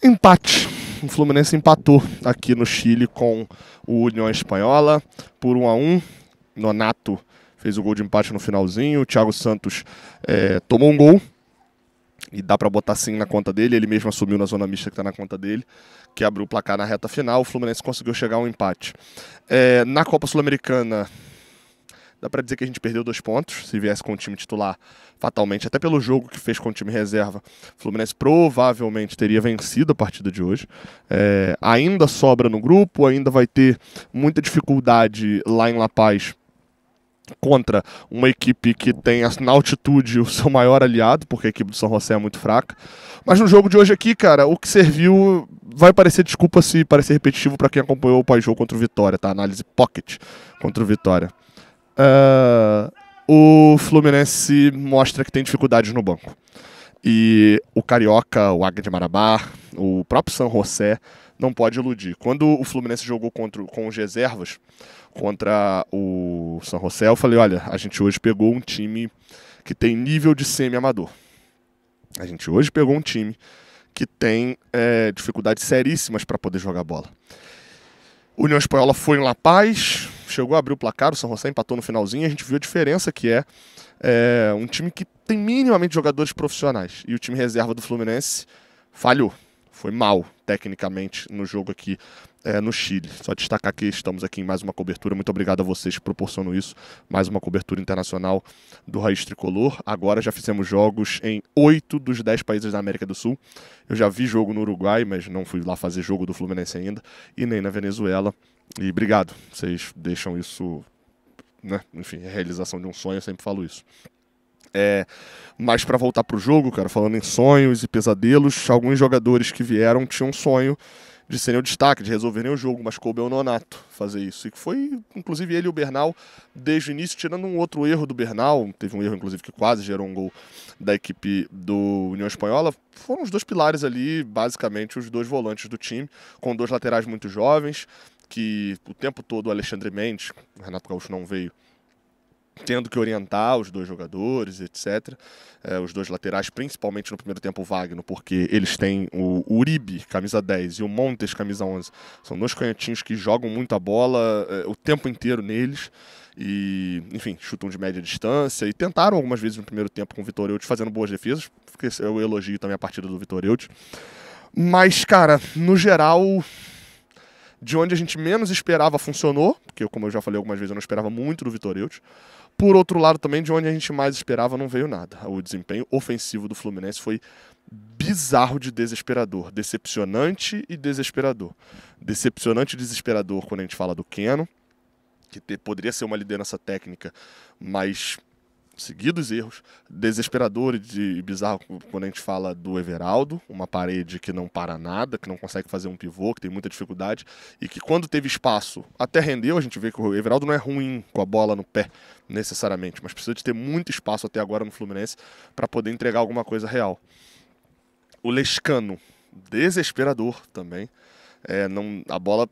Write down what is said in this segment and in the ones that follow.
Empate. O Fluminense empatou aqui no Chile com o União Espanhola por 1-1. Nonato fez o gol de empate no finalzinho. O Thiago Santos tomou um gol. E dá pra botar sim na conta dele. Ele mesmo assumiu na zona mista que tá na conta dele, que abriu o placar na reta final. O Fluminense conseguiu chegar a um empate. Na Copa Sul-Americana, dá pra dizer que a gente perdeu 2 pontos. Se viesse com o time titular, fatalmente, até pelo jogo que fez com o time reserva, o Fluminense provavelmente teria vencido a partida de hoje. Ainda sobra no grupo, ainda vai ter muita dificuldade lá em La Paz contra uma equipe que tem na altitude o seu maior aliado, porque a equipe do São José é muito fraca. Mas no jogo de hoje aqui, cara, o que serviu vai parecer desculpa se parecer repetitivo para quem acompanhou o pós-jogo contra o Vitória, tá? Análise pocket contra o Vitória. O Fluminense mostra que tem dificuldades no banco. E o Carioca, o Águia de Marabá, o próprio São José não pode iludir. Quando o Fluminense jogou com os reservas contra o São José, eu falei, olha, a gente hoje pegou um time que tem nível de semi-amador. A gente hoje pegou um time que tem dificuldades seríssimas para poder jogar bola. O União Espanhola foi em La Paz, chegou a abrir o placar, o São José empatou no finalzinho, a gente viu a diferença que é um time que tem minimamente jogadores profissionais. E o time reserva do Fluminense falhou. Foi mal, tecnicamente, no jogo aqui no Chile. Só destacar que estamos aqui em mais uma cobertura. Muito obrigado a vocês que proporcionam isso. Mais uma cobertura internacional do Raiz Tricolor. Agora já fizemos jogos em 8 dos 10 países da América do Sul. Eu já vi jogo no Uruguai, mas não fui lá fazer jogo do Fluminense ainda. E nem na Venezuela. E obrigado. Vocês deixam isso... né? Enfim, a realização de um sonho, eu sempre falo isso. Mas para voltar pro jogo, cara, falando em sonhos e pesadelos, alguns jogadores que vieram tinham um sonho de serem o destaque, de resolverem o jogo, mas coube ao Nonato fazer isso. E foi, inclusive, ele e o Bernal, desde o início, tirando um outro erro do Bernal, teve um erro, inclusive, que quase gerou um gol da equipe do União Espanhola, foram os 2 pilares ali, basicamente, os 2 volantes do time, com 2 laterais muito jovens, que o tempo todo o Alexandre Mendes, o Renato Gaúcho não veio, tendo que orientar os 2 jogadores, etc. Os 2 laterais, principalmente no primeiro tempo o Wagner, porque eles têm o Uribe, camisa 10, e o Montes, camisa 11. São 2 canhotinhos que jogam muito a bola o tempo inteiro neles. E, enfim, chutam de média distância. E tentaram algumas vezes no primeiro tempo com o Vitor Eudes, fazendo boas defesas. Eu elogio também a partida do Vitor Eudes. Mas, cara, no geral... de onde a gente menos esperava funcionou, porque como eu já falei algumas vezes, eu não esperava muito do Vitor Eudes. Por outro lado também, de onde a gente mais esperava não veio nada. O desempenho ofensivo do Fluminense foi bizarro de desesperador. Decepcionante e desesperador. Decepcionante e desesperador quando a gente fala do Keno, que poderia ser uma liderança técnica, mas... seguidos erros, desesperador e bizarro quando a gente fala do Everaldo, uma parede que não para nada, que não consegue fazer um pivô, que tem muita dificuldade, e que quando teve espaço até rendeu. A gente vê que o Everaldo não é ruim com a bola no pé, necessariamente, mas precisa de ter muito espaço até agora no Fluminense para poder entregar alguma coisa real. O Lescano, desesperador também, a bola...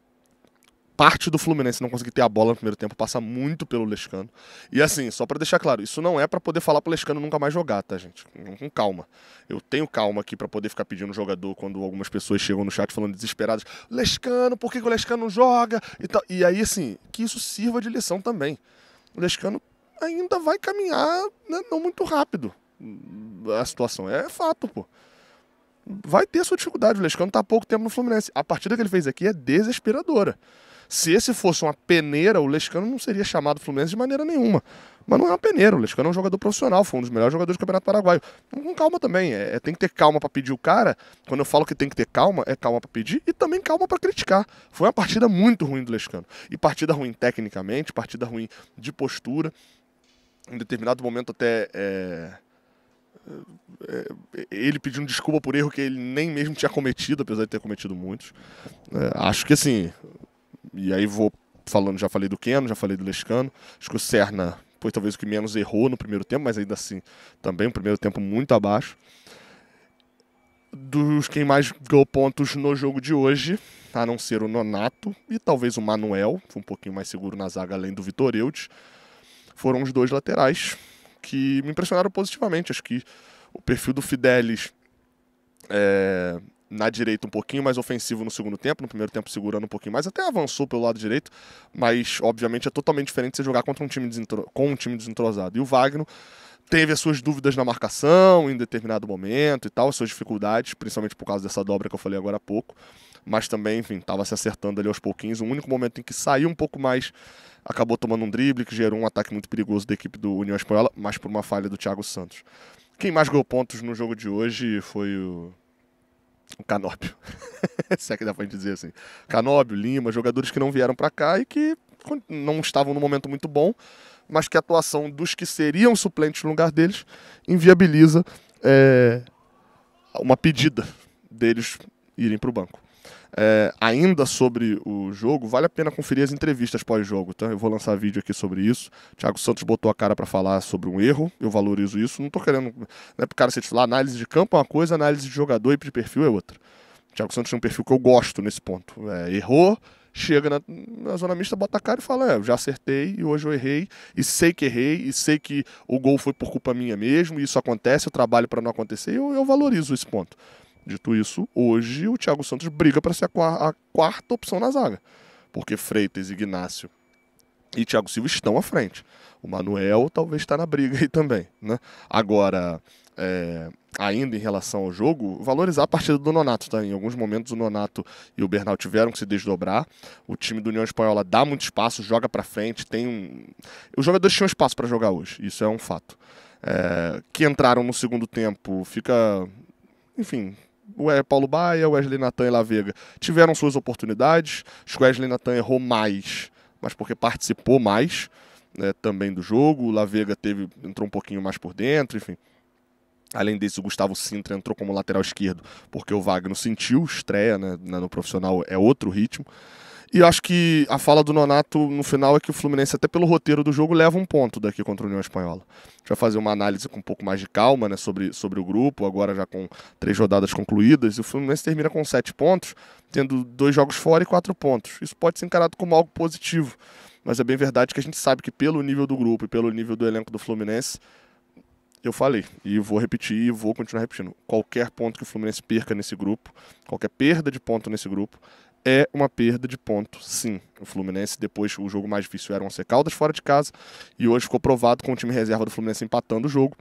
parte do Fluminense não conseguir ter a bola no primeiro tempo passa muito pelo Lescano. E assim, só pra deixar claro, isso não é pra poder falar pro Lescano nunca mais jogar, tá, gente? Com calma. Eu tenho calma aqui pra poder ficar pedindo jogador quando algumas pessoas chegam no chat falando desesperadas: Lescano, por que o Lescano não joga? E tal. E aí, assim, que isso sirva de lição também. O Lescano ainda vai caminhar, né, não muito rápido. A situação é fato, pô. Vai ter sua dificuldade. O Lescano tá há pouco tempo no Fluminense. A partida que ele fez aqui é desesperadora. Se esse fosse uma peneira, o Lescano não seria chamado Fluminense de maneira nenhuma. Mas não é uma peneira, o Lescano é um jogador profissional, foi um dos melhores jogadores do Campeonato Paraguaio. Então, com calma também, tem que ter calma para pedir o cara. Quando eu falo que tem que ter calma, é calma para pedir e também calma para criticar. Foi uma partida muito ruim do Lescano. E partida ruim tecnicamente, partida ruim de postura. Em determinado momento até... ele pedindo desculpa por erro que ele nem mesmo tinha cometido, apesar de ter cometido muitos. Acho que assim... E aí já falei do Keno, já falei do Lescano. Acho que o Serna foi talvez o que menos errou no primeiro tempo, mas ainda assim, também um primeiro tempo muito abaixo. Dos quem mais ganhou pontos no jogo de hoje, a não ser o Nonato e talvez o Manuel, foi um pouquinho mais seguro na zaga além do Vitor Eudes, foram os 2 laterais que me impressionaram positivamente. Acho que o perfil do Fidelis na direita um pouquinho mais ofensivo no segundo tempo, no primeiro tempo segurando um pouquinho mais, até avançou pelo lado direito, mas obviamente é totalmente diferente você jogar contra com um time desentrosado. E o Wagner teve as suas dúvidas na marcação em determinado momento e tal, as suas dificuldades, principalmente por causa dessa dobra que eu falei agora há pouco, mas também, enfim, estava se acertando ali aos pouquinhos. O único momento em que saiu um pouco mais, acabou tomando um drible, que gerou um ataque muito perigoso da equipe do União Espanhola, mas por uma falha do Thiago Santos. Quem mais ganhou pontos no jogo de hoje foi o Canóbio. Se é que dá pra gente dizer assim. Canóbio, Lima, jogadores que não vieram para cá e que não estavam num momento muito bom, mas que a atuação dos que seriam suplentes no lugar deles inviabiliza uma pedida deles irem para o banco. Ainda sobre o jogo, vale a pena conferir as entrevistas pós-jogo, tá? Eu vou lançar vídeo aqui sobre isso. Thiago Santos botou a cara para falar sobre um erro, eu valorizo isso. Não tô querendo, né, pro cara ser titular, análise de campo é uma coisa, análise de jogador e de perfil é outra. O Thiago Santos tem um perfil que eu gosto nesse ponto. Errou, chega na zona mista, bota a cara e fala, eu já acertei e hoje eu errei, e sei que o gol foi por culpa minha mesmo, e isso acontece, eu trabalho para não acontecer, e eu valorizo esse ponto. Dito isso, hoje o Thiago Santos briga para ser a quarta opção na zaga, porque Freitas, Ignácio e Thiago Silva estão à frente. O Manuel talvez está na briga aí também, né? Agora, ainda em relação ao jogo, valorizar a partida do Nonato, tá? Em alguns momentos o Nonato e o Bernal tiveram que se desdobrar. O time do União Espanhola dá muito espaço, joga para frente, os jogadores tinham espaço para jogar hoje, isso é um fato. Que entraram no segundo tempo, enfim, o Paulo Baia, o Wesley Natan e La Vega tiveram suas oportunidades. Acho que o Wesley Natan errou mais, mas porque participou mais, né, também do jogo. O La Vega entrou um pouquinho mais por dentro, enfim. Além disso, o Gustavo Sintra entrou como lateral esquerdo, porque o Wagner sentiu estreia, né, no profissional, é outro ritmo. E eu acho que a fala do Nonato no final é que o Fluminense, até pelo roteiro do jogo, leva um ponto daqui contra a União Espanhola. A gente vai fazer uma análise com um pouco mais de calma, né, sobre o grupo, agora já com 3 rodadas concluídas, e o Fluminense termina com 7 pontos, tendo 2 jogos fora e 4 pontos. Isso pode ser encarado como algo positivo, mas é bem verdade que a gente sabe que pelo nível do grupo e pelo nível do elenco do Fluminense, eu falei, e vou repetir e vou continuar repetindo, qualquer ponto que o Fluminense perca nesse grupo, qualquer perda de ponto nesse grupo, é uma perda de ponto, sim. O Fluminense, depois, o jogo mais difícil era o Once Caldas fora de casa, e hoje ficou provado com o time reserva do Fluminense empatando o jogo.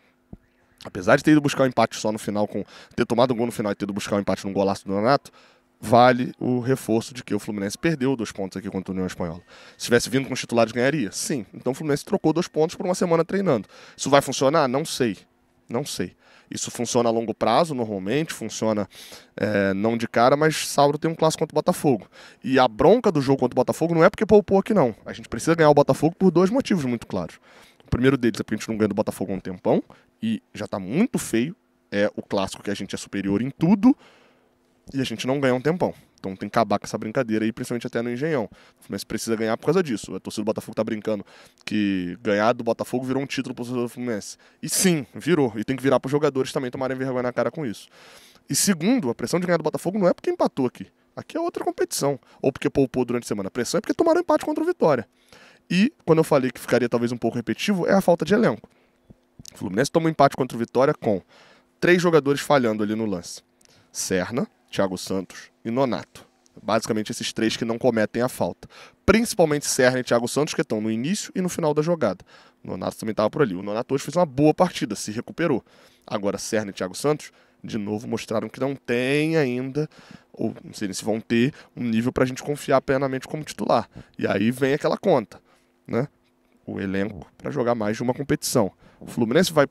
Apesar de ter ido buscar o empate só no final, ter tomado um gol no final e ter ido buscar o empate num golaço do Nonato, vale o reforço de que o Fluminense perdeu 2 pontos aqui contra a União Espanhola. Se tivesse vindo com os titulares, ganharia? Sim. Então o Fluminense trocou 2 pontos por uma semana treinando. Isso vai funcionar? Não sei. Não sei. Isso funciona a longo prazo, normalmente, funciona não de cara, mas sábado tem um clássico contra o Botafogo. E a bronca do jogo contra o Botafogo não é porque poupou aqui, não. A gente precisa ganhar o Botafogo por 2 motivos muito claros. O primeiro deles é porque a gente não ganha do Botafogo há um tempão, e já tá muito feio. É o clássico que a gente é superior em tudo, e a gente não ganha há um tempão. Então tem que acabar com essa brincadeira aí, principalmente até no Engenhão. O Fluminense precisa ganhar por causa disso. A torcida do Botafogo tá brincando que ganhar do Botafogo virou um título pro torcedor do Fluminense. E sim, virou. E tem que virar pros jogadores também tomarem vergonha na cara com isso. E segundo, a pressão de ganhar do Botafogo não é porque empatou aqui. Aqui é outra competição. Ou porque poupou durante a semana. A pressão é porque tomaram empate contra o Vitória. E, quando eu falei que ficaria talvez um pouco repetitivo, é a falta de elenco. O Fluminense toma um empate contra o Vitória com 3 jogadores falhando ali no lance. Serna, Thiago Santos e Nonato. Basicamente esses 3 que não cometem a falta. Principalmente Serna e Thiago Santos, que estão no início e no final da jogada. O Nonato também estava por ali. O Nonato hoje fez uma boa partida, se recuperou. Agora Serna e Thiago Santos, de novo, mostraram que não tem ainda, ou não sei se vão ter, um nível para a gente confiar plenamente como titular. E aí vem aquela conta, né? O elenco para jogar mais de uma competição. O Fluminense vai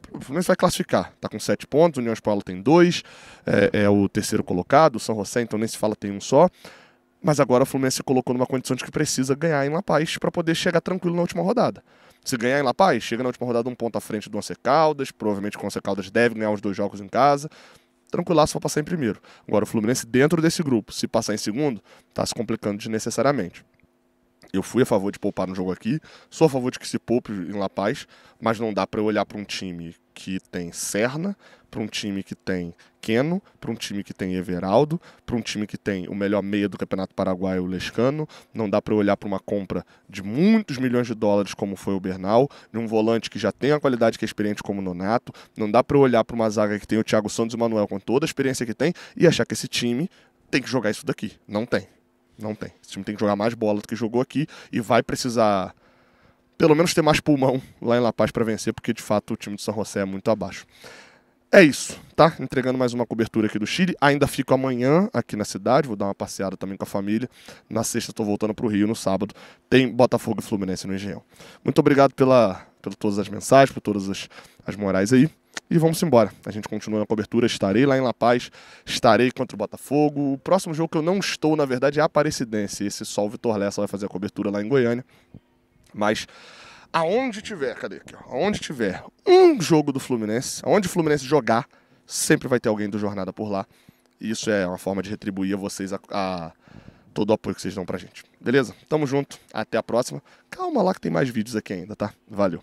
classificar, está com 7 pontos, o União Espanhola tem 2, é o terceiro colocado, o São José então nem se fala, tem um só, mas agora o Fluminense se colocou numa condição de que precisa ganhar em La Paz para poder chegar tranquilo na última rodada. Se ganhar em La Paz, chega na última rodada 1 ponto à frente do Once Caldas, provavelmente o Once Caldas deve ganhar os 2 jogos em casa, tranquilaço para passar em primeiro. Agora o Fluminense dentro desse grupo, se passar em segundo, está se complicando desnecessariamente. Eu fui a favor de poupar no jogo aqui, sou a favor de que se poupe em La Paz, mas não dá para eu olhar para um time que tem Serna, para um time que tem Keno, para um time que tem Everaldo, para um time que tem o melhor meia do Campeonato Paraguaio, o Lescano. Não dá para eu olhar para uma compra de muitos milhões de dólares como foi o Bernal, de um volante que já tem a qualidade que é experiente como o Nonato. Não dá para eu olhar para uma zaga que tem o Thiago Santos e o Manuel com toda a experiência que tem e achar que esse time tem que jogar isso daqui. Não tem. Não tem. Esse time tem que jogar mais bola do que jogou aqui e vai precisar, pelo menos, ter mais pulmão lá em La Paz para vencer, porque de fato o time do San José é muito abaixo. É isso, tá? Entregando mais uma cobertura aqui do Chile. Ainda fico amanhã aqui na cidade, vou dar uma passeada também com a família. Na sexta estou voltando para o Rio, no sábado tem Botafogo e Fluminense no Engenhão. Muito obrigado por todas as mensagens, por todas as morais aí. E vamos embora. A gente continua na cobertura. Estarei lá em La Paz, estarei contra o Botafogo. O próximo jogo que eu não estou, na verdade, é a Aparecidense. Esse só o Vitor Lessa vai fazer a cobertura lá em Goiânia. Mas aonde tiver, cadê aqui? Ó, aonde tiver um jogo do Fluminense, aonde o Fluminense jogar, sempre vai ter alguém do Jornada por lá. E isso é uma forma de retribuir a vocês todo o apoio que vocês dão pra gente. Beleza? Tamo junto. Até a próxima. Calma lá que tem mais vídeos aqui ainda, tá? Valeu.